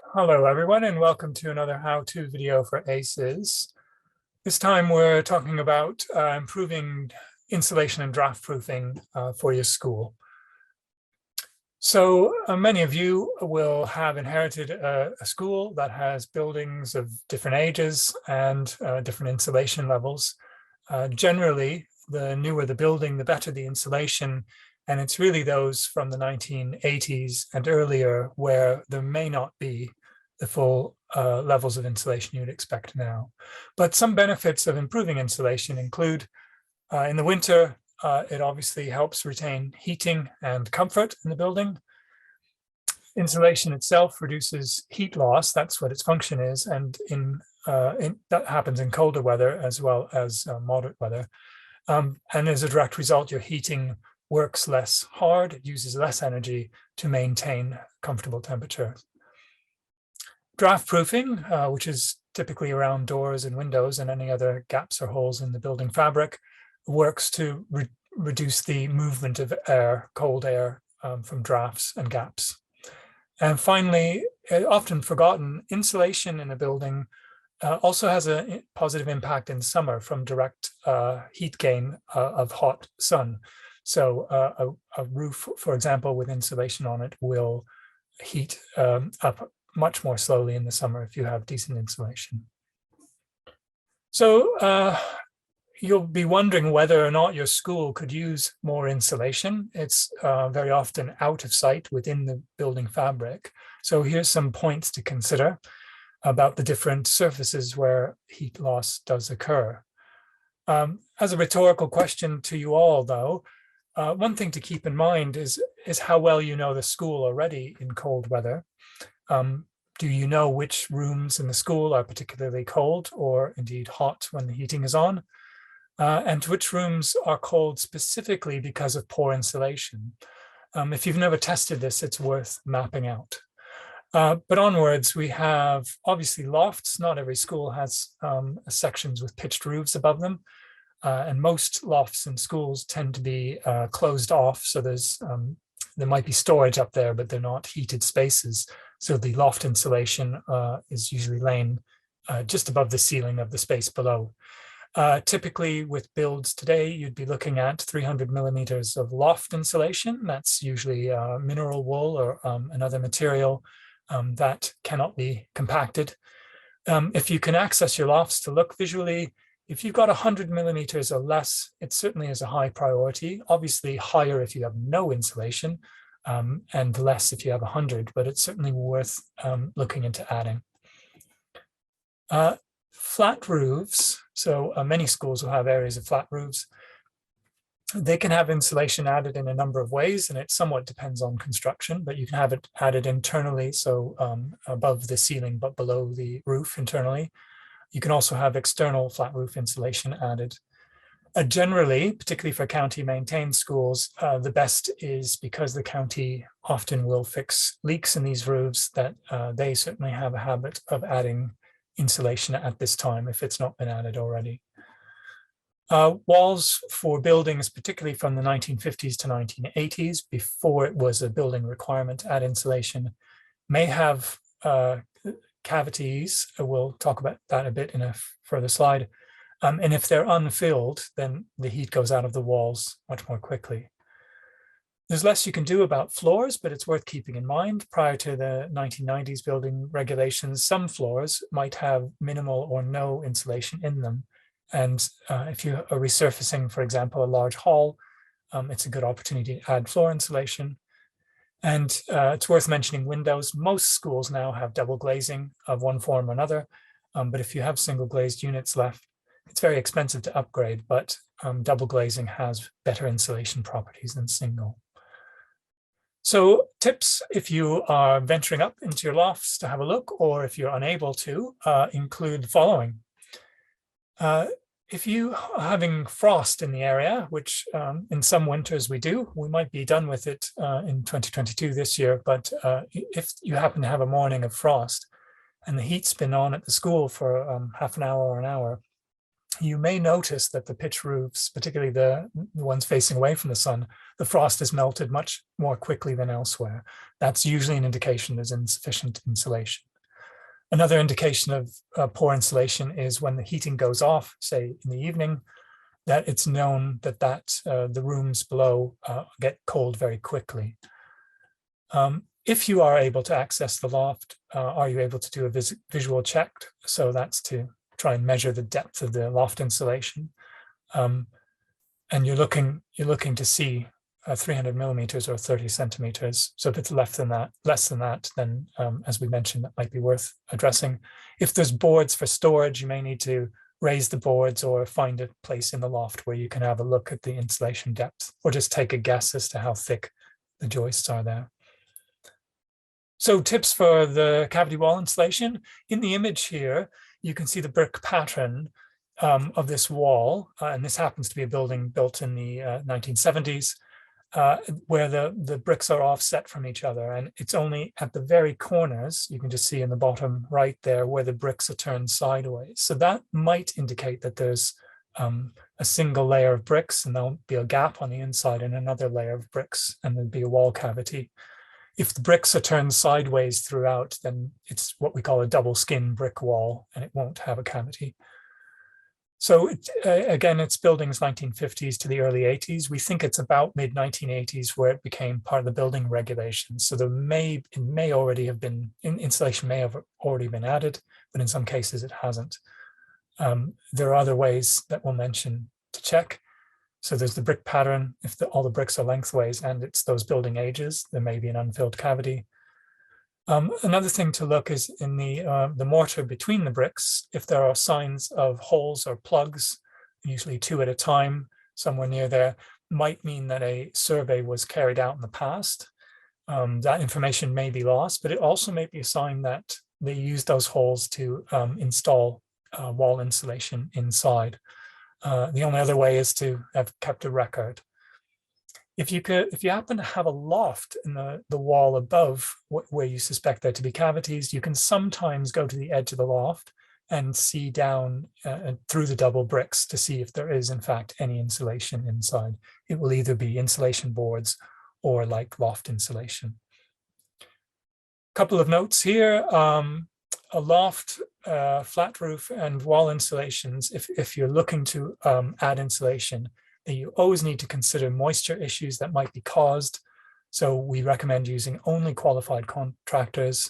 Hello everyone, and welcome to another how-to video for ACES. This time we're talking about improving insulation and draft proofing for your school. So many of you will have inherited a school that has buildings of different ages and different insulation levels. Generally, the newer the building, the better the insulation. And it's really those from the 1980s and earlier where there may not be the full levels of insulation you'd expect now. But some benefits of improving insulation include in the winter, it obviously helps retain heating and comfort in the building. Insulation itself reduces heat loss. That's what its function is. And that happens in colder weather as well as moderate weather. And as a direct result, your heating works less hard, it uses less energy to maintain comfortable temperature. Draft proofing, which is typically around doors and windows and any other gaps or holes in the building fabric, works to reduce the movement of air, cold air, from drafts and gaps. And finally, often forgotten, insulation in a building also has a positive impact in summer from direct heat gain of hot sun. So a roof, for example, with insulation on it will heat up much more slowly in the summer if you have decent insulation. So you'll be wondering whether or not your school could use more insulation. It's very often out of sight within the building fabric. So here's some points to consider about the different surfaces where heat loss does occur. As a rhetorical question to you all, though, one thing to keep in mind is how well you know the school already in cold weather. Do you know which rooms in the school are particularly cold or indeed hot when the heating is on? And which rooms are cold specifically because of poor insulation? If you've never tested this, it's worth mapping out. But onwards, we have obviously lofts. Not every school has sections with pitched roofs above them. And most lofts in schools tend to be closed off. So there might be storage up there, but they're not heated spaces. So the loft insulation is usually laying just above the ceiling of the space below. Typically with builds today, you'd be looking at 300 millimeters of loft insulation. That's usually mineral wool or another material that cannot be compacted. If you can access your lofts to look visually, if you've got 100 millimeters or less, it certainly is a high priority. Obviously higher if you have no insulation and less if you have 100, but it's certainly worth looking into adding. Flat roofs, so many schools will have areas of flat roofs. They can have insulation added in a number of ways, and it somewhat depends on construction, but you can have it added internally, so above the ceiling but below the roof internally. You can also have external flat roof insulation added. Generally, particularly for county maintained schools, the best is, because the county often will fix leaks in these roofs, that they certainly have a habit of adding insulation at this time if it's not been added already. Walls for buildings, particularly from the 1950s to 1980s, before it was a building requirement to add insulation, may have cavities. We'll talk about that a bit in a further slide. And if they're unfilled, then the heat goes out of the walls much more quickly. There's less you can do about floors, but it's worth keeping in mind. Prior to the 1990s building regulations, some floors might have minimal or no insulation in them. And if you are resurfacing, for example, a large hall, it's a good opportunity to add floor insulation. And it's worth mentioning windows. Most schools now have double glazing of one form or another. But if you have single glazed units left, it's very expensive to upgrade, but double glazing has better insulation properties than single. So tips if you are venturing up into your lofts to have a look, or if you're unable to, include the following. If you are having frost in the area, which in some winters we do, we might be done with it in 2022 this year, but if you happen to have a morning of frost and the heat's been on at the school for half an hour or an hour, you may notice that the pitch roofs, particularly the ones facing away from the sun, the frost has melted much more quickly than elsewhere. That's usually an indication there's insufficient insulation. Another indication of poor insulation is when the heating goes off, say in the evening, that it's known that the rooms below get cold very quickly. If you are able to access the loft, are you able to do a visual check? So that's to try and measure the depth of the loft insulation. And you're looking to see 300 millimeters or 30 centimeters. So if it's less than that, then as we mentioned, that might be worth addressing. If there's boards for storage, you may need to raise the boards or find a place in the loft where you can have a look at the insulation depth, or just take a guess as to how thick the joists are there. So tips for the cavity wall insulation. In the image here, you can see the brick pattern of this wall, and this happens to be a building built in the 1970s, where the bricks are offset from each other, and it's only at the very corners, you can just see in the bottom right there, where the bricks are turned sideways. So that might indicate that there's a single layer of bricks, and there'll be a gap on the inside and another layer of bricks, and there'll be a wall cavity. If the bricks are turned sideways throughout, then it's what we call a double skin brick wall, and it won't have a cavity. So again, it's buildings 1950s to the early 80s. We think it's about mid 1980s where it became part of the building regulations. So it may already have been, insulation may have already been added, but in some cases it hasn't. There are other ways that we'll mention to check. So there's the brick pattern. If all the bricks are lengthways and it's those building ages, there may be an unfilled cavity. Another thing to look is in the mortar between the bricks, if there are signs of holes or plugs, usually 2 at a time, somewhere near there, might mean that a survey was carried out in the past. That information may be lost, but it also may be a sign that they used those holes to install wall insulation inside. The only other way is to have kept a record. If you happen to have a loft in the wall above where you suspect there to be cavities, you can sometimes go to the edge of the loft and see down through the double bricks to see if there is in fact any insulation inside. It will either be insulation boards or like loft insulation. Couple of notes here. A loft, flat roof and wall insulations, if you're looking to add insulation, you always need to consider moisture issues that might be caused. So we recommend using only qualified contractors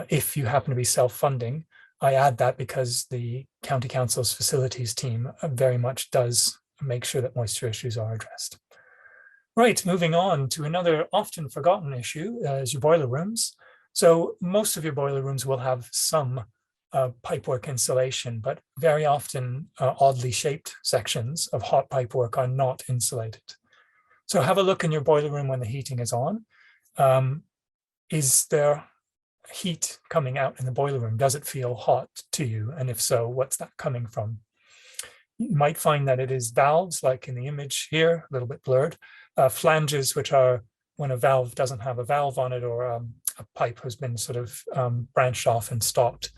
if you happen to be self-funding. I add that because the County Council's facilities team very much does make sure that moisture issues are addressed. Right, moving on to another often forgotten issue is your boiler rooms. So most of your boiler rooms will have some pipework insulation, but very often oddly shaped sections of hot pipework are not insulated. So have a look in your boiler room when the heating is on. Is there heat coming out in the boiler room? Does it feel hot to you? And if so, what's that coming from? You might find that it is valves, like in the image here, a little bit blurred, flanges, which are when a valve doesn't have a valve on it, or a pipe has been sort of branched off and stopped.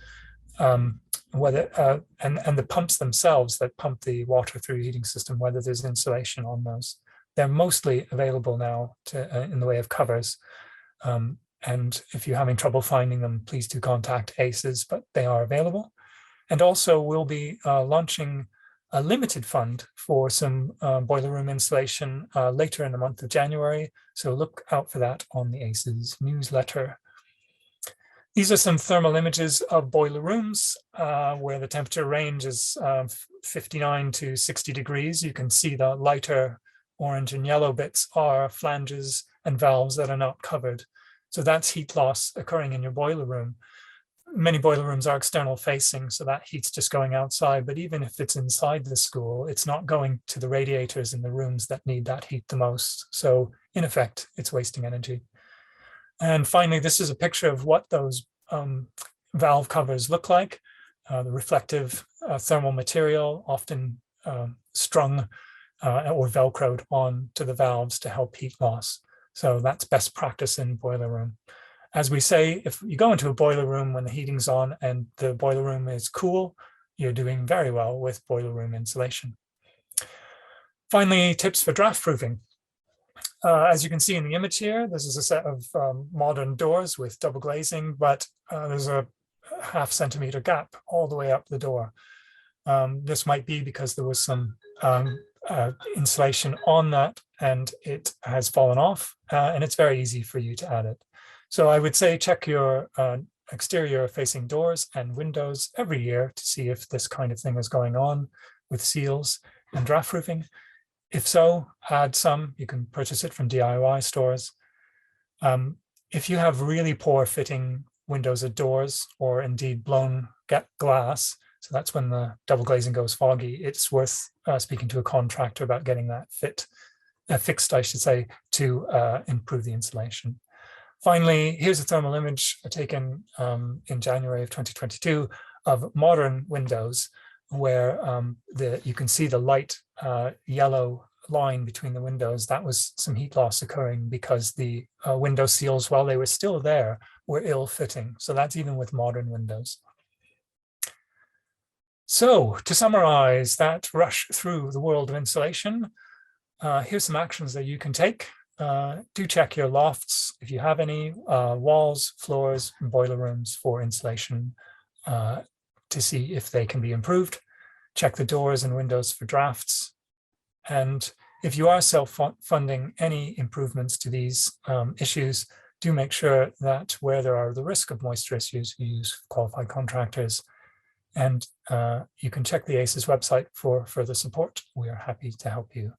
And the pumps themselves that pump the water through the heating system, whether there's insulation on those. They're mostly available now in the way of covers. And if you're having trouble finding them, please do contact ACES, but they are available. And also we'll be launching a limited fund for some boiler room insulation later in the month of January. So look out for that on the ACES newsletter. These are some thermal images of boiler rooms where the temperature range is 59 to 60 degrees. You can see the lighter orange and yellow bits are flanges and valves that are not covered. So that's heat loss occurring in your boiler room. Many boiler rooms are external facing, so that heat's just going outside. But even if it's inside the school, it's not going to the radiators in the rooms that need that heat the most. So in effect, it's wasting energy. And finally, this is a picture of what those valve covers look like. The reflective thermal material, often strung or velcroed on to the valves to help heat loss. So that's best practice in boiler room. As we say, if you go into a boiler room when the heating's on and the boiler room is cool, you're doing very well with boiler room insulation. Finally, tips for draft proofing. As you can see in the image here, this is a set of modern doors with double glazing, but there's a half centimeter gap all the way up the door. This might be because there was some insulation on that and it has fallen off, and it's very easy for you to add it. So I would say check your exterior facing doors and windows every year to see if this kind of thing is going on with seals and draft proofing. If so, add some. You can purchase it from DIY stores. If you have really poor fitting windows or doors, or indeed blown glass, so that's when the double glazing goes foggy, it's worth speaking to a contractor about getting that fixed, I should say, to improve the insulation. Finally, here's a thermal image taken in January of 2022 of modern windows, where you can see the light yellow line between the windows. That was some heat loss occurring because the window seals, while they were still there, were ill-fitting. So that's even with modern windows. So to summarize that rush through the world of insulation, here's some actions that you can take. Do check your lofts, if you have any, walls, floors, and boiler rooms for insulation to see if they can be improved. Check the doors and windows for drafts. And if you are self-funding any improvements to these issues, do make sure that where there are the risk of moisture issues, you use qualified contractors. And you can check the ACES website for further support. We are happy to help you.